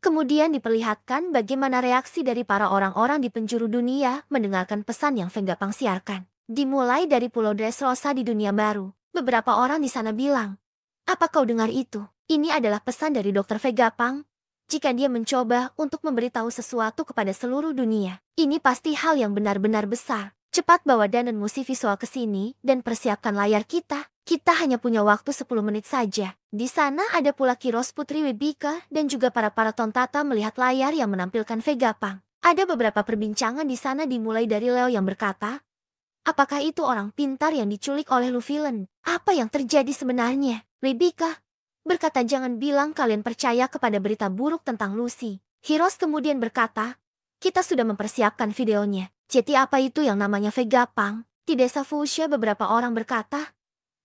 Kemudian diperlihatkan bagaimana reaksi dari para orang-orang di penjuru dunia mendengarkan pesan yang Vegapunk siarkan. Dimulai dari Pulau Dressrosa di dunia baru, beberapa orang di sana bilang, "Apa kau dengar itu? Ini adalah pesan dari Dr. Vegapunk. Jika dia mencoba untuk memberitahu sesuatu kepada seluruh dunia, ini pasti hal yang benar-benar besar. Cepat bawa Dan Musi Visual ke sini dan persiapkan layar kita. Kita hanya punya waktu 10 menit saja." Di sana ada pula Kiros Putri Wibika dan juga para tontata melihat layar yang menampilkan Vegapunk. Ada beberapa perbincangan di sana dimulai dari Leo yang berkata, "Apakah itu orang pintar yang diculik oleh Luffy-len? Apa yang terjadi sebenarnya?" Wibika berkata, "Jangan bilang kalian percaya kepada berita buruk tentang Lucy." Hiros kemudian berkata, "Kita sudah mempersiapkan videonya. Jadi apa itu yang namanya Vegapunk?" Di desa Fuchsia beberapa orang berkata,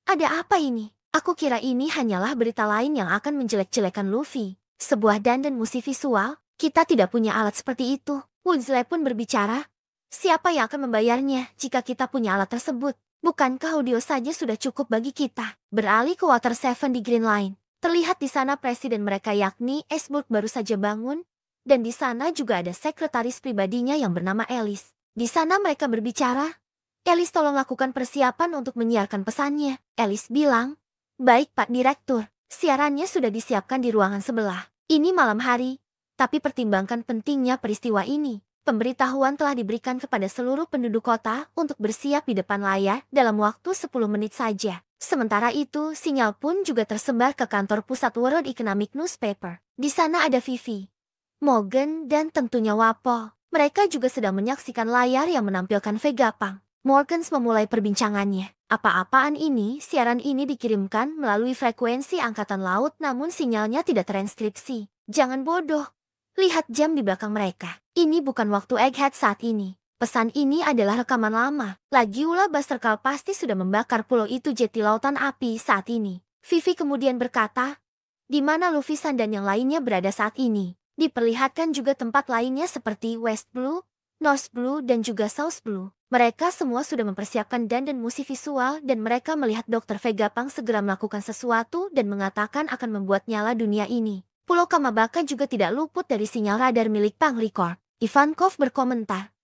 "Ada apa ini? Aku kira ini hanyalah berita lain yang akan menjelek-jelekan Luffy. Sebuah Dan Musi Visual? Kita tidak punya alat seperti itu." Woodsley pun berbicara, "Siapa yang akan membayarnya jika kita punya alat tersebut? Bukankah audio saja sudah cukup bagi kita?" Beralih ke Water Seven di Green Line. Terlihat di sana presiden mereka yakni Iceberg baru saja bangun, dan di sana juga ada sekretaris pribadinya yang bernama Alice. Di sana mereka berbicara, "Alice, tolong lakukan persiapan untuk menyiarkan pesannya." Alice bilang, "Baik Pak Direktur, siarannya sudah disiapkan di ruangan sebelah. Ini malam hari, tapi pertimbangkan pentingnya peristiwa ini. Pemberitahuan telah diberikan kepada seluruh penduduk kota untuk bersiap di depan layar dalam waktu 10 menit saja." Sementara itu, sinyal pun juga tersebar ke kantor pusat World Economic Newspaper. Di sana ada Vivi, Morgan, dan tentunya Wapo. Mereka juga sedang menyaksikan layar yang menampilkan Vegapunk. Morgans memulai perbincangannya. "Apa-apaan ini? Siaran ini dikirimkan melalui frekuensi angkatan laut namun sinyalnya tidak transkripsi. Jangan bodoh. Lihat jam di belakang mereka. Ini bukan waktu Egghead saat ini. Pesan ini adalah rekaman lama. Lagiula Busterkal pasti sudah membakar pulau itu jeti lautan api saat ini." Vivi kemudian berkata, "Di mana Luffy-san dan yang lainnya berada saat ini?" Diperlihatkan juga tempat lainnya seperti West Blue, North Blue, dan juga South Blue. Mereka semua sudah mempersiapkan Dan Musi Visual dan mereka melihat Dr. Vegapunk segera melakukan sesuatu dan mengatakan akan membuat nyala dunia ini. Pulau Kamabaka juga tidak luput dari sinyal radar milik Panglicorp. Ivankov berkomentar,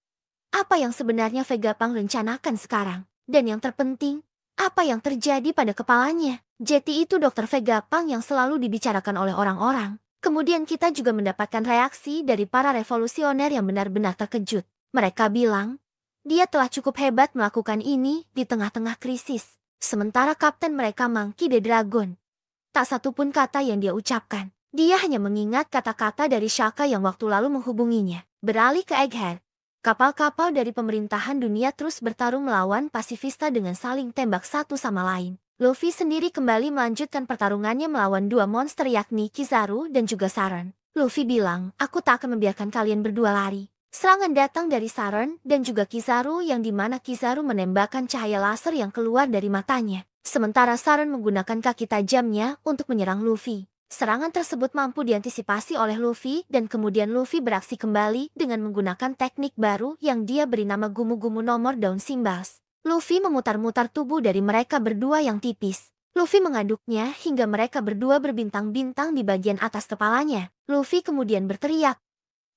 "Apa yang sebenarnya Vegapunk rencanakan sekarang? Dan yang terpenting, apa yang terjadi pada kepalanya?" Jadi itu Dr. Vegapunk yang selalu dibicarakan oleh orang-orang. Kemudian kita juga mendapatkan reaksi dari para revolusioner yang benar-benar terkejut. Mereka bilang, dia telah cukup hebat melakukan ini di tengah-tengah krisis. Sementara kapten mereka Monkey D. Dragon, tak satu pun kata yang dia ucapkan. Dia hanya mengingat kata-kata dari Shaka yang waktu lalu menghubunginya. Beralih ke Egghead. Kapal-kapal dari pemerintahan dunia terus bertarung melawan pasifista dengan saling tembak satu sama lain. Luffy sendiri kembali melanjutkan pertarungannya melawan dua monster yakni Kizaru dan juga Saran. Luffy bilang, "Aku tak akan membiarkan kalian berdua lari." Serangan datang dari Saran dan juga Kizaru yang dimana Kizaru menembakkan cahaya laser yang keluar dari matanya. Sementara Saran menggunakan kaki tajamnya untuk menyerang Luffy. Serangan tersebut mampu diantisipasi oleh Luffy dan kemudian Luffy beraksi kembali dengan menggunakan teknik baru yang dia beri nama Gumu-Gumu nomor daun Simbals. Luffy memutar-mutar tubuh dari mereka berdua yang tipis. Luffy mengaduknya hingga mereka berdua berbintang-bintang di bagian atas kepalanya. Luffy kemudian berteriak,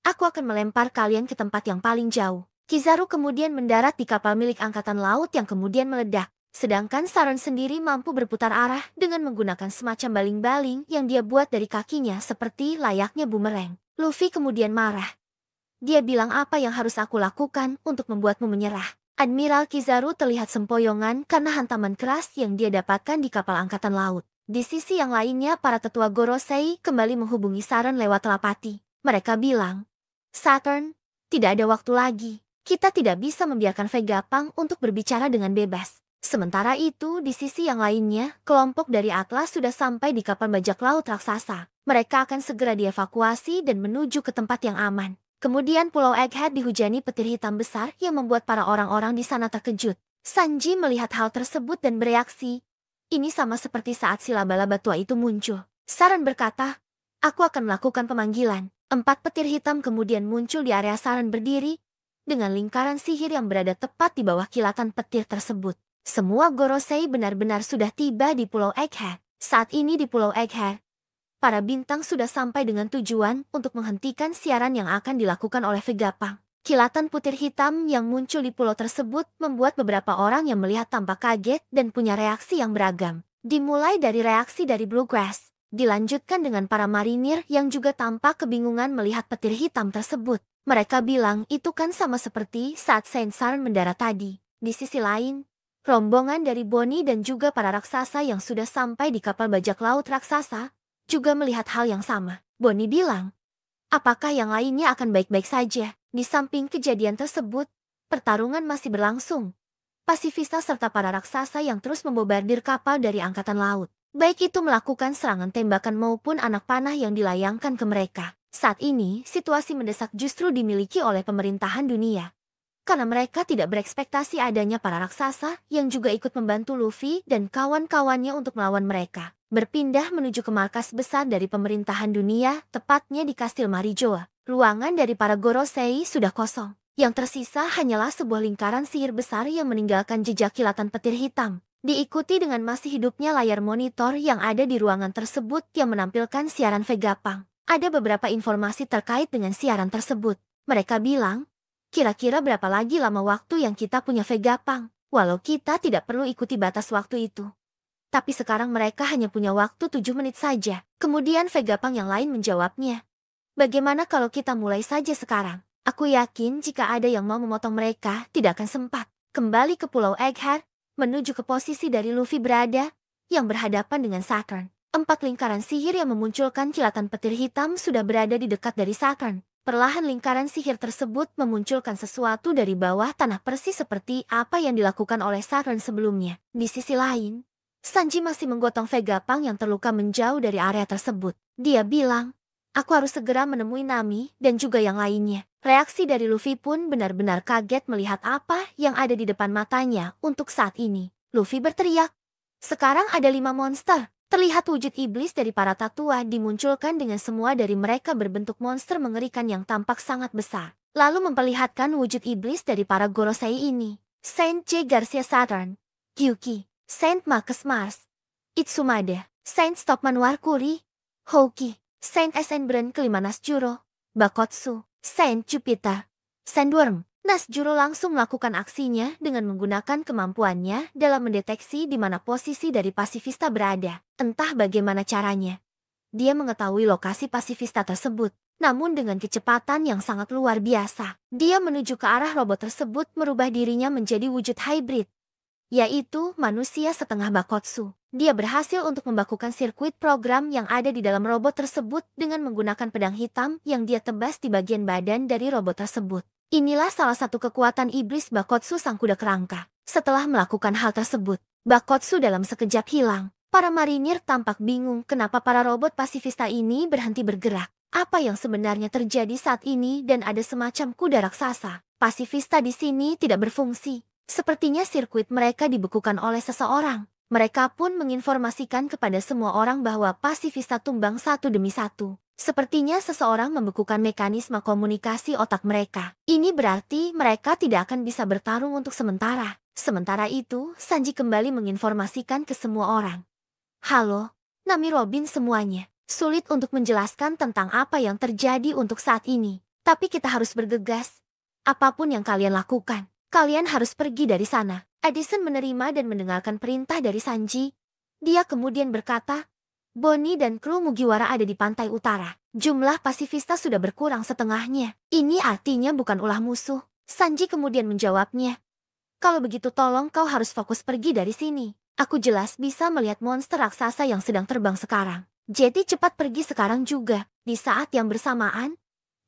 "Aku akan melempar kalian ke tempat yang paling jauh." Kizaru kemudian mendarat di kapal milik angkatan laut yang kemudian meledak. Sedangkan Saran sendiri mampu berputar arah dengan menggunakan semacam baling-baling yang dia buat dari kakinya seperti layaknya bumerang. Luffy kemudian marah. Dia bilang, "Apa yang harus aku lakukan untuk membuatmu menyerah?" Admiral Kizaru terlihat sempoyongan karena hantaman keras yang dia dapatkan di kapal angkatan laut. Di sisi yang lainnya, para tetua Gorosei kembali menghubungi Saran lewat telepati. Mereka bilang, "Saturn, tidak ada waktu lagi. Kita tidak bisa membiarkan Vegapunk untuk berbicara dengan bebas." Sementara itu, di sisi yang lainnya, kelompok dari Atlas sudah sampai di kapal bajak laut raksasa. Mereka akan segera dievakuasi dan menuju ke tempat yang aman. Kemudian Pulau Egghead dihujani petir hitam besar yang membuat para orang-orang di sana terkejut. Sanji melihat hal tersebut dan bereaksi, "Ini sama seperti saat si laba-laba tua itu muncul." Saran berkata, "Aku akan melakukan pemanggilan." 4 petir hitam kemudian muncul di area Saran berdiri, dengan lingkaran sihir yang berada tepat di bawah kilatan petir tersebut. Semua Gorosei benar-benar sudah tiba di Pulau Egghead. Saat ini di Pulau Egghead, Para bintang sudah sampai dengan tujuan untuk menghentikan siaran yang akan dilakukan oleh Vegapunk. Kilatan putih hitam yang muncul di pulau tersebut membuat beberapa orang yang melihat tampak kaget dan punya reaksi yang beragam. Dimulai dari reaksi dari Bluegrass, dilanjutkan dengan para marinir yang juga tampak kebingungan melihat petir hitam tersebut. Mereka bilang itu kan sama seperti saat Saint Saran mendarat tadi. Di sisi lain, rombongan dari Bonnie dan juga para raksasa yang sudah sampai di kapal bajak laut raksasa juga melihat hal yang sama. Bonnie bilang, apakah yang lainnya akan baik-baik saja? Di samping kejadian tersebut, pertarungan masih berlangsung. Pasifista serta para raksasa yang terus membobardir kapal dari angkatan laut. Baik itu melakukan serangan tembakan maupun anak panah yang dilayangkan ke mereka. Saat ini, situasi mendesak justru dimiliki oleh pemerintahan dunia. Karena mereka tidak berekspektasi adanya para raksasa yang juga ikut membantu Luffy dan kawan-kawannya untuk melawan mereka. Berpindah menuju ke markas besar dari pemerintahan dunia, tepatnya di Kastil Marijoa. Ruangan dari para Gorosei sudah kosong. Yang tersisa hanyalah sebuah lingkaran sihir besar yang meninggalkan jejak kilatan petir hitam. Diikuti dengan masih hidupnya layar monitor yang ada di ruangan tersebut yang menampilkan siaran Vegapunk. Ada beberapa informasi terkait dengan siaran tersebut. Mereka bilang, kira-kira berapa lagi lama waktu yang kita punya Vegapunk, walau kita tidak perlu ikuti batas waktu itu. Tapi sekarang mereka hanya punya waktu 7 menit saja. Kemudian Vegapunk yang lain menjawabnya. Bagaimana kalau kita mulai saja sekarang? Aku yakin jika ada yang mau memotong mereka, tidak akan sempat. Kembali ke Pulau Egghead, menuju ke posisi dari Luffy berada, yang berhadapan dengan Saturn. 4 lingkaran sihir yang memunculkan kilatan petir hitam sudah berada di dekat dari Saturn. Perlahan lingkaran sihir tersebut memunculkan sesuatu dari bawah tanah persis seperti apa yang dilakukan oleh Saturn sebelumnya. Di sisi lain, Sanji masih menggotong Vegapunk yang terluka menjauh dari area tersebut. Dia bilang, aku harus segera menemui Nami dan juga yang lainnya. Reaksi dari Luffy pun benar-benar kaget melihat apa yang ada di depan matanya untuk saat ini. Luffy berteriak, sekarang ada 5 monster. Terlihat wujud iblis dari para tatua dimunculkan dengan semua dari mereka berbentuk monster mengerikan yang tampak sangat besar. Lalu memperlihatkan wujud iblis dari para Gorosei ini. Saint J. Garcia Saturn, Gyuki, Saint Marcus Mars, Itsumada, Saint Stockman Warkuri, Houki, Saint SN Brand kelima Nasjuro, Bakotsu, Saint Jupiter, Sandworm. Nasjuro langsung melakukan aksinya dengan menggunakan kemampuannya dalam mendeteksi di mana posisi dari pasifista berada. Entah bagaimana caranya, dia mengetahui lokasi pasifista tersebut. Namun dengan kecepatan yang sangat luar biasa, dia menuju ke arah robot tersebut merubah dirinya menjadi wujud hybrid, yaitu manusia setengah Bakotsu. Dia berhasil untuk membakukan sirkuit program yang ada di dalam robot tersebut dengan menggunakan pedang hitam yang dia tebas di bagian badan dari robot tersebut. Inilah salah satu kekuatan iblis Bakotsu sang kuda kerangka. Setelah melakukan hal tersebut, Bakotsu dalam sekejap hilang. Para marinir tampak bingung kenapa para robot pasifista ini berhenti bergerak. Apa yang sebenarnya terjadi saat ini dan ada semacam kuda raksasa. Pasifista di sini tidak berfungsi. Sepertinya sirkuit mereka dibekukan oleh seseorang. Mereka pun menginformasikan kepada semua orang bahwa pasifista tumbang satu demi satu. Sepertinya seseorang membekukan mekanisme komunikasi otak mereka. Ini berarti mereka tidak akan bisa bertarung untuk sementara. Sementara itu, Sanji kembali menginformasikan ke semua orang. Halo, Nami Robin semuanya. Sulit untuk menjelaskan tentang apa yang terjadi untuk saat ini. Tapi kita harus bergegas. Apapun yang kalian lakukan, kalian harus pergi dari sana. Edison menerima dan mendengarkan perintah dari Sanji. Dia kemudian berkata, Bonnie dan kru Mugiwara ada di pantai utara. Jumlah pasifista sudah berkurang setengahnya. Ini artinya bukan ulah musuh. Sanji kemudian menjawabnya. Kalau begitu tolong kau harus fokus pergi dari sini. Aku jelas bisa melihat monster raksasa yang sedang terbang sekarang. Jadi cepat pergi sekarang juga. Di saat yang bersamaan,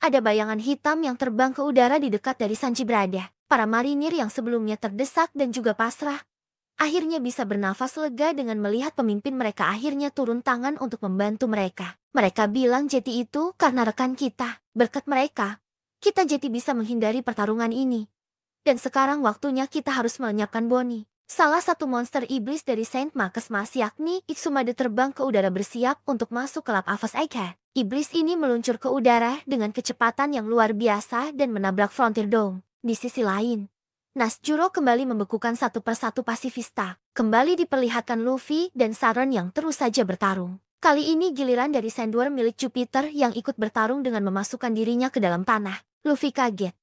ada bayangan hitam yang terbang ke udara di dekat dari Sanji berada. Para marinir yang sebelumnya terdesak dan juga pasrah, akhirnya bisa bernafas lega dengan melihat pemimpin mereka akhirnya turun tangan untuk membantu mereka. Mereka bilang Jetty itu karena rekan kita. Berkat mereka, kita Jetty bisa menghindari pertarungan ini. Dan sekarang waktunya kita harus melenyapkan Bonnie. Salah satu monster iblis dari Saint Marcus Mars yakni Itsumade terbang ke udara bersiap untuk masuk ke lap Avas Egghead. Iblis ini meluncur ke udara dengan kecepatan yang luar biasa dan menabrak Frontier Dome. Di sisi lain, Nasjuro kembali membekukan satu persatu pasifista. Kembali diperlihatkan Luffy dan Saturn yang terus saja bertarung. Kali ini giliran dari Sandworm milik Jupiter yang ikut bertarung dengan memasukkan dirinya ke dalam tanah. Luffy kaget.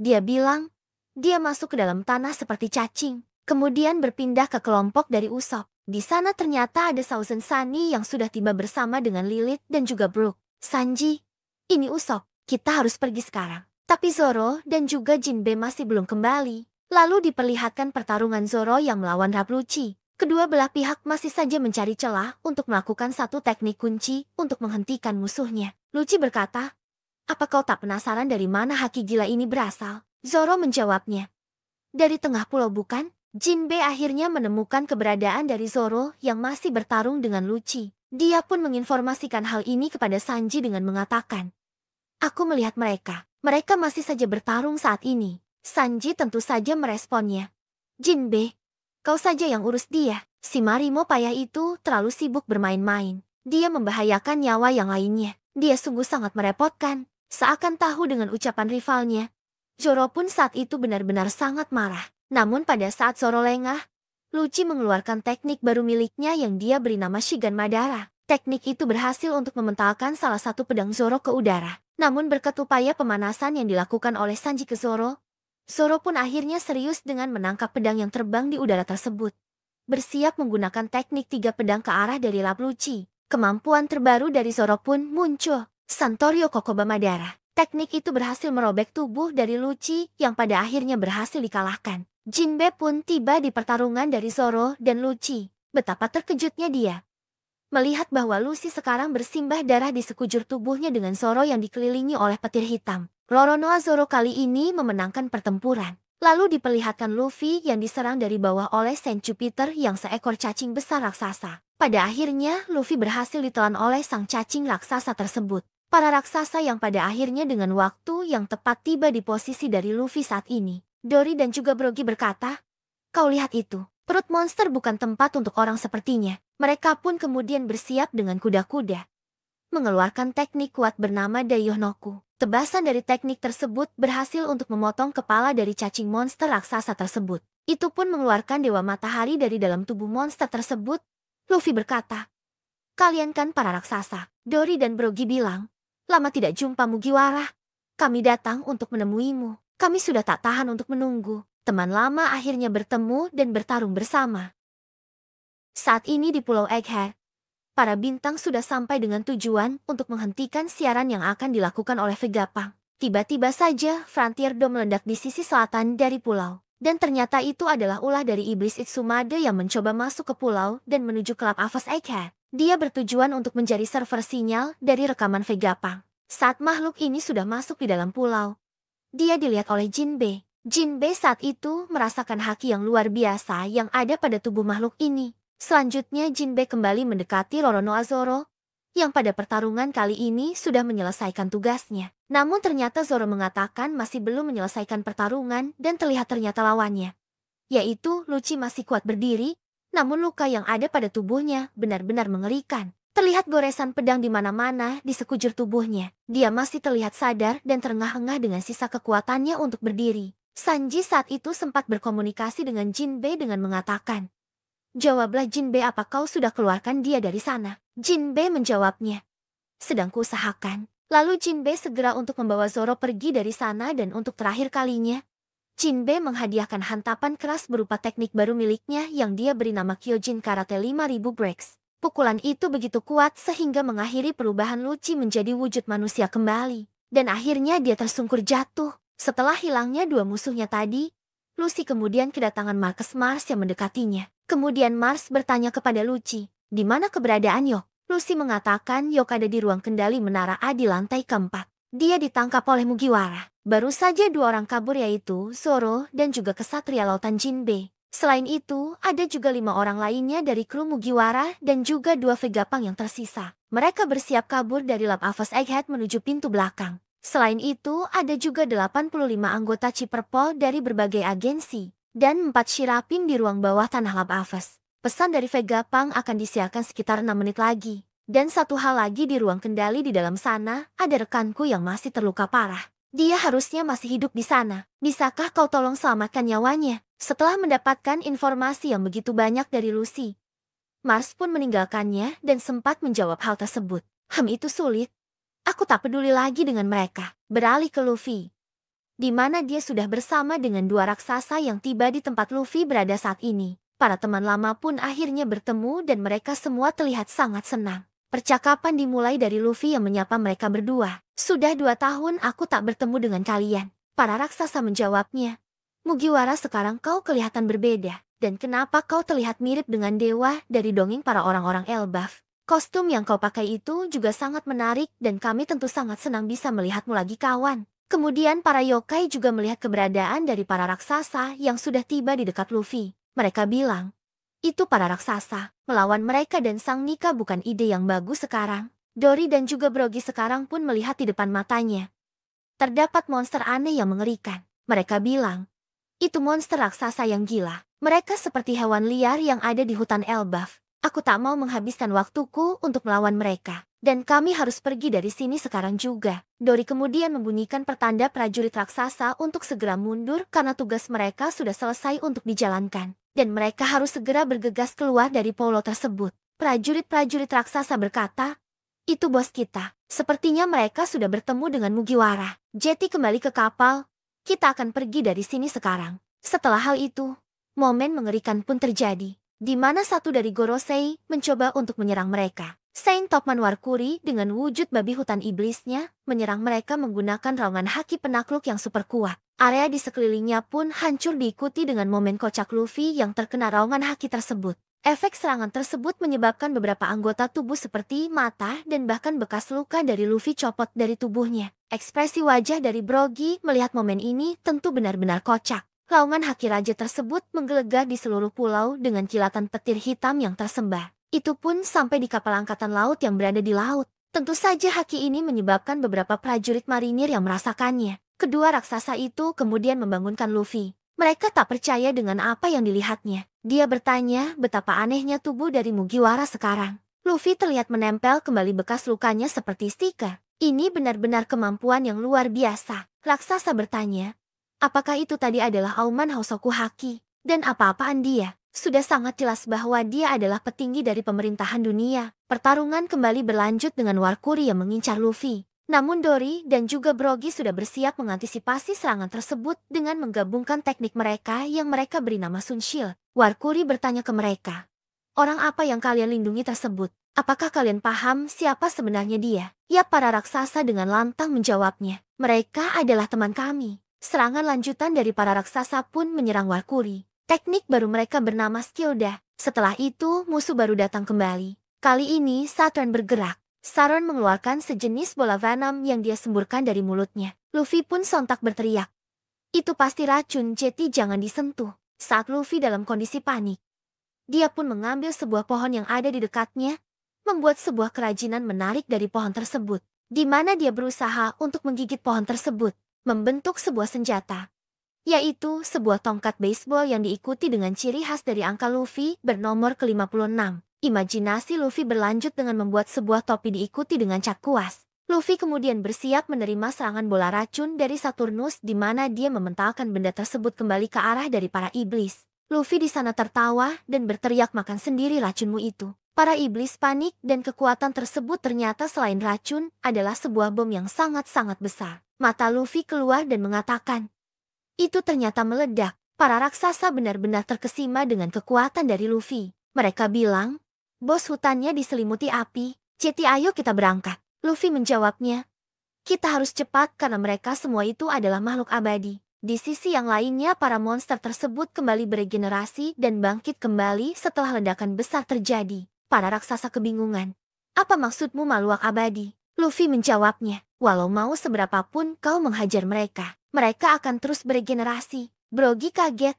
Dia bilang, dia masuk ke dalam tanah seperti cacing, kemudian berpindah ke kelompok dari Usopp. Di sana ternyata ada Thousand Sunny yang sudah tiba bersama dengan Lilith dan juga Brook. Sanji, ini Usopp, kita harus pergi sekarang. Tapi Zoro dan juga Jinbe masih belum kembali. Lalu diperlihatkan pertarungan Zoro yang melawan Rapluci. Kedua belah pihak masih saja mencari celah untuk melakukan satu teknik kunci untuk menghentikan musuhnya. Lucci berkata, apa kau tak penasaran dari mana haki gila ini berasal? Zoro menjawabnya, dari tengah pulau bukan? Jinbe akhirnya menemukan keberadaan dari Zoro yang masih bertarung dengan Lucci. Dia pun menginformasikan hal ini kepada Sanji dengan mengatakan, aku melihat mereka. Mereka masih saja bertarung saat ini. Sanji tentu saja meresponnya. Jinbe, kau saja yang urus dia. Si Marimo payah itu terlalu sibuk bermain-main. Dia membahayakan nyawa yang lainnya. Dia sungguh sangat merepotkan. Seakan tahu dengan ucapan rivalnya. Zoro pun saat itu benar-benar sangat marah. Namun pada saat Zoro lengah, Lucci mengeluarkan teknik baru miliknya yang dia beri nama Shigan Madara. Teknik itu berhasil untuk mementalkan salah satu pedang Zoro ke udara. Namun berkat upaya pemanasan yang dilakukan oleh Sanji ke Zoro, Zoro pun akhirnya serius dengan menangkap pedang yang terbang di udara tersebut. Bersiap menggunakan teknik 3 pedang ke arah dari lap Lucci. Kemampuan terbaru dari Zoro pun muncul, Santorio Kokoba Madara. Teknik itu berhasil merobek tubuh dari Lucci yang pada akhirnya berhasil dikalahkan. Jinbe pun tiba di pertarungan dari Zoro dan Lucci. Betapa terkejutnya dia melihat bahwa Lucy sekarang bersimbah darah di sekujur tubuhnya dengan Zoro yang dikelilingi oleh petir hitam. Roronoa Zoro kali ini memenangkan pertempuran. Lalu diperlihatkan Luffy yang diserang dari bawah oleh Saint Jupiter yang seekor cacing besar raksasa. Pada akhirnya Luffy berhasil ditelan oleh sang cacing raksasa tersebut. Para raksasa yang pada akhirnya dengan waktu yang tepat tiba di posisi dari Luffy saat ini. Dory dan juga Brogy berkata, kau lihat itu, perut monster bukan tempat untuk orang sepertinya. Mereka pun kemudian bersiap dengan kuda-kuda. Mengeluarkan teknik kuat bernama Daiohnoku. Tebasan dari teknik tersebut berhasil untuk memotong kepala dari cacing monster raksasa tersebut. Itu pun mengeluarkan Dewa Matahari dari dalam tubuh monster tersebut. Luffy berkata, kalian kan para raksasa. Dory dan Brogy bilang, lama tidak jumpa Mugiwara. Kami datang untuk menemuimu. Kami sudah tak tahan untuk menunggu. Teman lama akhirnya bertemu dan bertarung bersama. Saat ini di Pulau Egghead, para bintang sudah sampai dengan tujuan untuk menghentikan siaran yang akan dilakukan oleh Vegapunk. Tiba-tiba saja Frontier Dome meledak di sisi selatan dari pulau. Dan ternyata itu adalah ulah dari iblis Itsumade yang mencoba masuk ke pulau dan menuju klub Avas Egghead. Dia bertujuan untuk mencari server sinyal dari rekaman Vegapunk. Saat makhluk ini sudah masuk di dalam pulau, dia dilihat oleh Jinbe. Jinbe saat itu merasakan haki yang luar biasa yang ada pada tubuh makhluk ini. Selanjutnya Jinbe kembali mendekati Roronoa Zoro, yang pada pertarungan kali ini sudah menyelesaikan tugasnya. Namun ternyata Zoro mengatakan masih belum menyelesaikan pertarungan dan ternyata lawannya, yaitu Lucci masih kuat berdiri, namun luka yang ada pada tubuhnya benar-benar mengerikan. Terlihat goresan pedang di mana-mana di sekujur tubuhnya. Dia masih terlihat sadar dan terengah-engah dengan sisa kekuatannya untuk berdiri. Sanji saat itu sempat berkomunikasi dengan Jinbe dengan mengatakan, jawablah Jinbe, apa kau sudah keluarkan dia dari sana? Jinbe menjawabnya, sedang kuusahakan. Lalu Jinbe segera untuk membawa Zoro pergi dari sana dan untuk terakhir kalinya, Jinbe menghadiahkan hantapan keras berupa teknik baru miliknya yang dia beri nama Kyojin Karate 5000 Breaks. Pukulan itu begitu kuat sehingga mengakhiri perubahan Lucci menjadi wujud manusia kembali. Dan akhirnya dia tersungkur jatuh. Setelah hilangnya dua musuhnya tadi, Lucy kemudian kedatangan Marcus Mars yang mendekatinya. Kemudian Mars bertanya kepada Lucci, di mana keberadaan Yok? Lucy mengatakan Yok ada di ruang kendali Menara A di lantai keempat. Dia ditangkap oleh Mugiwara. Baru saja 2 orang kabur yaitu Zoro dan juga kesatria lautan Jinbe. Selain itu, ada juga 5 orang lainnya dari kru Mugiwara dan juga 2 Vegapunk yang tersisa. Mereka bersiap kabur dari Lab Avas Egghead menuju pintu belakang. Selain itu, ada juga 85 anggota Ciperpol dari berbagai agensi, dan 4 Shiraping di ruang bawah tanah Lab Avas. Pesan dari Vegapunk akan disiarkan sekitar 6 menit lagi. Dan satu hal lagi, di ruang kendali di dalam sana, ada rekanku yang masih terluka parah. Dia harusnya masih hidup di sana. Bisakah kau tolong selamatkan nyawanya? Setelah mendapatkan informasi yang begitu banyak dari Lucy, Mars pun meninggalkannya dan sempat menjawab hal tersebut. Itu sulit. Aku tak peduli lagi dengan mereka. Beralih ke Luffy, di mana dia sudah bersama dengan dua raksasa yang tiba di tempat Luffy berada saat ini. Para teman lama pun akhirnya bertemu dan mereka semua terlihat sangat senang. Percakapan dimulai dari Luffy yang menyapa mereka berdua. Sudah 2 tahun aku tak bertemu dengan kalian. Para raksasa menjawabnya. Mugiwara, sekarang kau kelihatan berbeda. Dan kenapa kau terlihat mirip dengan dewa dari dongeng para orang-orang Elbaf? Kostum yang kau pakai itu juga sangat menarik dan kami tentu sangat senang bisa melihatmu lagi, kawan. Kemudian para yokai juga melihat keberadaan dari para raksasa yang sudah tiba di dekat Luffy. Mereka bilang, itu para raksasa. Melawan mereka dan Sang Nika bukan ide yang bagus sekarang. Dory dan juga Brogy sekarang pun melihat di depan matanya. Terdapat monster aneh yang mengerikan. Mereka bilang, itu monster raksasa yang gila. Mereka seperti hewan liar yang ada di hutan Elbaf. Aku tak mau menghabiskan waktuku untuk melawan mereka. Dan kami harus pergi dari sini sekarang juga. Dory kemudian membunyikan pertanda prajurit raksasa untuk segera mundur karena tugas mereka sudah selesai untuk dijalankan. Dan mereka harus segera bergegas keluar dari pulau tersebut. Prajurit-prajurit raksasa berkata, itu bos kita. Sepertinya mereka sudah bertemu dengan Mugiwara. Jetty kembali ke kapal. Kita akan pergi dari sini sekarang. Setelah hal itu, momen mengerikan pun terjadi, di mana satu dari Gorosei mencoba untuk menyerang mereka. Saint Topman Warkuri dengan wujud babi hutan iblisnya menyerang mereka menggunakan raungan haki penakluk yang super kuat. Area di sekelilingnya pun hancur diikuti dengan momen kocak Luffy yang terkena raungan haki tersebut. Efek serangan tersebut menyebabkan beberapa anggota tubuh seperti mata dan bahkan bekas luka dari Luffy copot dari tubuhnya. Ekspresi wajah dari Brogy melihat momen ini tentu benar-benar kocak. Raungan haki raja tersebut menggelegar di seluruh pulau dengan kilatan petir hitam yang tersembar. Itu pun sampai di kapal angkatan laut yang berada di laut. Tentu saja haki ini menyebabkan beberapa prajurit marinir yang merasakannya. Kedua raksasa itu kemudian membangunkan Luffy. Mereka tak percaya dengan apa yang dilihatnya. Dia bertanya betapa anehnya tubuh dari Mugiwara sekarang. Luffy terlihat menempel kembali bekas lukanya seperti stiker. Ini benar-benar kemampuan yang luar biasa. Raksasa bertanya, apakah itu tadi adalah auman Hosoku Haki? Dan apa-apaan dia? Sudah sangat jelas bahwa dia adalah petinggi dari pemerintahan dunia. Pertarungan kembali berlanjut dengan Warkuri yang mengincar Luffy. Namun Dory dan juga Brogy sudah bersiap mengantisipasi serangan tersebut dengan menggabungkan teknik mereka yang mereka beri nama Sun Shield. Warkuri bertanya ke mereka, orang apa yang kalian lindungi tersebut? Apakah kalian paham siapa sebenarnya dia? Ya, para raksasa dengan lantang menjawabnya. Mereka adalah teman kami. Serangan lanjutan dari para raksasa pun menyerang Warkuri. Teknik baru mereka bernama Skilda. Setelah itu musuh baru datang kembali. Kali ini Saturn bergerak. Saturn mengeluarkan sejenis bola venom yang dia semburkan dari mulutnya. Luffy pun sontak berteriak, itu pasti racun, Jetty jangan disentuh. Saat Luffy dalam kondisi panik, dia pun mengambil sebuah pohon yang ada di dekatnya, membuat sebuah kerajinan menarik dari pohon tersebut, di mana dia berusaha untuk menggigit pohon tersebut, membentuk sebuah senjata, yaitu sebuah tongkat baseball yang diikuti dengan ciri khas dari angka Luffy bernomor ke-56. Imajinasi Luffy berlanjut dengan membuat sebuah topi diikuti dengan cat kuas. Luffy kemudian bersiap menerima serangan bola racun dari Saturnus di mana dia mementalkan benda tersebut kembali ke arah dari para iblis. Luffy di sana tertawa dan berteriak, makan sendiri racunmu itu. Para iblis panik dan kekuatan tersebut ternyata selain racun adalah sebuah bom yang sangat-sangat besar. Mata Luffy keluar dan mengatakan, itu ternyata meledak. Para raksasa benar-benar terkesima dengan kekuatan dari Luffy. Mereka bilang, bos hutannya diselimuti api. Jetty, ayo kita berangkat. Luffy menjawabnya, kita harus cepat karena mereka semua itu adalah makhluk abadi. Di sisi yang lainnya para monster tersebut kembali beregenerasi dan bangkit kembali setelah ledakan besar terjadi. Para raksasa kebingungan. Apa maksudmu makhluk abadi? Luffy menjawabnya, walau mau seberapapun kau menghajar mereka, mereka akan terus beregenerasi. Brogy kaget.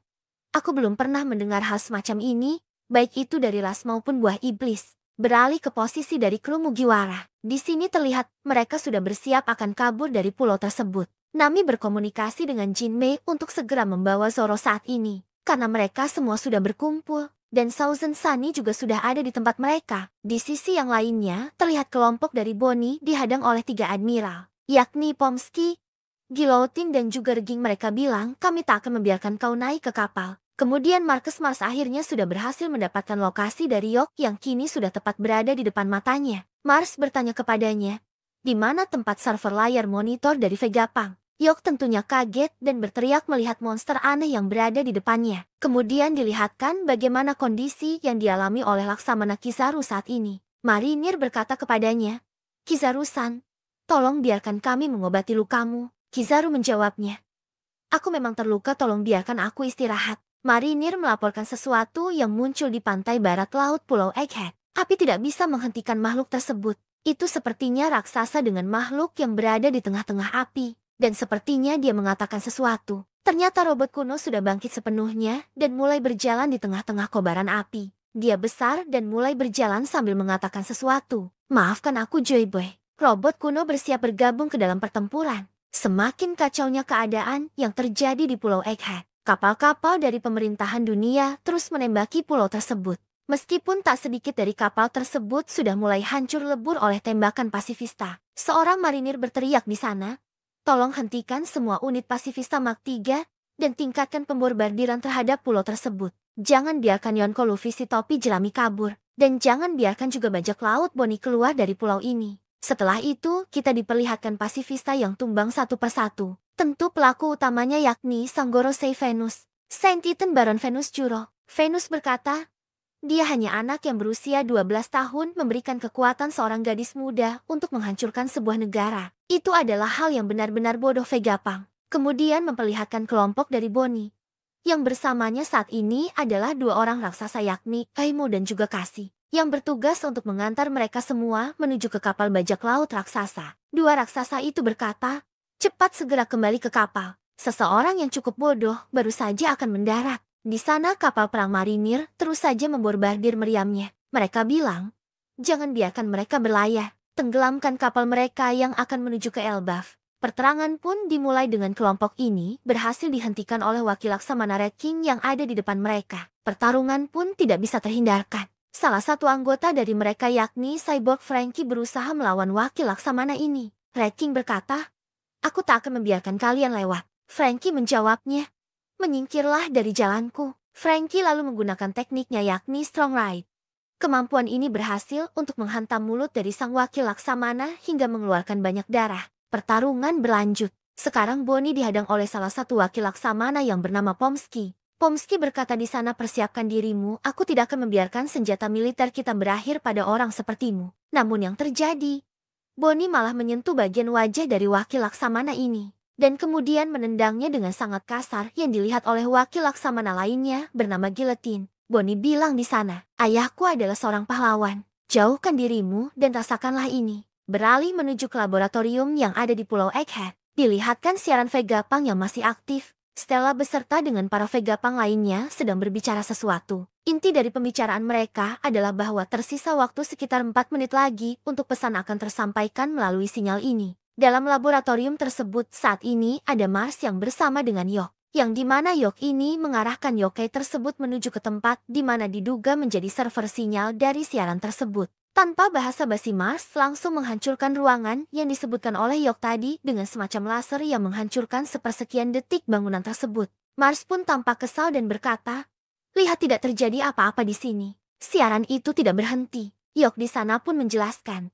Aku belum pernah mendengar hal semacam ini, baik itu dari ras maupun buah iblis. Beralih ke posisi dari kru Mugiwara. Di sini terlihat mereka sudah bersiap akan kabur dari pulau tersebut. Nami berkomunikasi dengan Jinmei untuk segera membawa Zoro saat ini, karena mereka semua sudah berkumpul, dan Thousand Sunny juga sudah ada di tempat mereka. Di sisi yang lainnya, terlihat kelompok dari Bonnie dihadang oleh 3 admiral, yakni Pomsky, Guillotine dan juga Reging. Mereka bilang, kami tak akan membiarkan kau naik ke kapal. Kemudian Marcus Mars akhirnya sudah berhasil mendapatkan lokasi dari Yok yang kini sudah tepat berada di depan matanya. Mars bertanya kepadanya, di mana tempat server layar monitor dari Vegapunk? Yok tentunya kaget dan berteriak melihat monster aneh yang berada di depannya. Kemudian dilihatkan bagaimana kondisi yang dialami oleh Laksamana Kizaru saat ini. Marinir berkata kepadanya, Kizaru-san, tolong biarkan kami mengobati lukamu. Kizaru menjawabnya, aku memang terluka, tolong biarkan aku istirahat. Marinir melaporkan sesuatu yang muncul di pantai barat laut Pulau Egghead. Api tidak bisa menghentikan makhluk tersebut. Itu sepertinya raksasa dengan makhluk yang berada di tengah-tengah api. Dan sepertinya dia mengatakan sesuatu. Ternyata robot kuno sudah bangkit sepenuhnya dan mulai berjalan di tengah-tengah kobaran api. Dia besar dan mulai berjalan sambil mengatakan sesuatu. Maafkan aku, Joy Boy. Robot kuno bersiap bergabung ke dalam pertempuran. Semakin kacaunya keadaan yang terjadi di Pulau Egghead. Kapal-kapal dari pemerintahan dunia terus menembaki pulau tersebut. Meskipun tak sedikit dari kapal tersebut sudah mulai hancur lebur oleh tembakan pasifista. Seorang marinir berteriak di sana, tolong hentikan semua unit pasifista Mark 3 dan tingkatkan pembombardiran terhadap pulau tersebut. Jangan biarkan Yonko Luffy si topi jerami kabur. Dan jangan biarkan juga bajak laut Bonnie keluar dari pulau ini. Setelah itu, kita diperlihatkan pasifista yang tumbang satu persatu. Tentu pelaku utamanya yakni Sang Gorosei Venus, Saint Titan Baron Venus Juro. Venus berkata, dia hanya anak yang berusia 12 tahun memberikan kekuatan seorang gadis muda untuk menghancurkan sebuah negara. Itu adalah hal yang benar-benar bodoh Vegapunk. Kemudian memperlihatkan kelompok dari Bonnie. Yang bersamanya saat ini adalah dua orang raksasa yakni Aimo dan juga Kasi. Yang bertugas untuk mengantar mereka semua menuju ke kapal bajak laut raksasa. Dua raksasa itu berkata, cepat segera kembali ke kapal. Seseorang yang cukup bodoh baru saja akan mendarat. Di sana kapal perang marinir terus saja membombardir meriamnya. Mereka bilang, jangan biarkan mereka berlayar. Tenggelamkan kapal mereka yang akan menuju ke Elbaf. Perterangan pun dimulai dengan kelompok ini berhasil dihentikan oleh wakil Laksamana Red King yang ada di depan mereka. Pertarungan pun tidak bisa terhindarkan. Salah satu anggota dari mereka yakni Cyborg Franky berusaha melawan wakil Laksamana ini. Red King berkata, aku tak akan membiarkan kalian lewat. Franky menjawabnya, menyingkirlah dari jalanku. Franky lalu menggunakan tekniknya yakni Strong Ride. Kemampuan ini berhasil untuk menghantam mulut dari sang wakil Laksamana hingga mengeluarkan banyak darah. Pertarungan berlanjut. Sekarang Bonnie dihadang oleh salah satu wakil Laksamana yang bernama Pomsky. Pomsky berkata, di sana persiapkan dirimu, aku tidak akan membiarkan senjata militer kita berakhir pada orang sepertimu. Namun yang terjadi, Bonnie malah menyentuh bagian wajah dari wakil Laksamana ini. Dan kemudian menendangnya dengan sangat kasar yang dilihat oleh wakil Laksamana lainnya bernama Guillotine. Bonnie bilang di sana, ayahku adalah seorang pahlawan. Jauhkan dirimu dan rasakanlah ini. Beralih menuju ke laboratorium yang ada di Pulau Egghead. Dilihatkan siaran Vegapunk yang masih aktif. Stella beserta dengan para Vegapunk lainnya sedang berbicara sesuatu. Inti dari pembicaraan mereka adalah bahwa tersisa waktu sekitar 4 menit lagi untuk pesan akan tersampaikan melalui sinyal ini. Dalam laboratorium tersebut saat ini ada Mars yang bersama dengan Yok. Yang dimana Yok ini mengarahkan yokai tersebut menuju ke tempat di mana diduga menjadi server sinyal dari siaran tersebut. Tanpa basa-basi Mars langsung menghancurkan ruangan yang disebutkan oleh Yok tadi dengan semacam laser yang menghancurkan sepersekian detik bangunan tersebut. Mars pun tampak kesal dan berkata, lihat tidak terjadi apa-apa di sini. Siaran itu tidak berhenti. Yok di sana pun menjelaskan,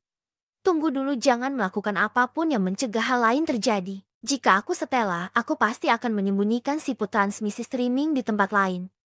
tunggu dulu, jangan melakukan apapun yang mencegah hal lain terjadi. Jika aku Stella, aku pasti akan menyembunyikan siput transmisi streaming di tempat lain.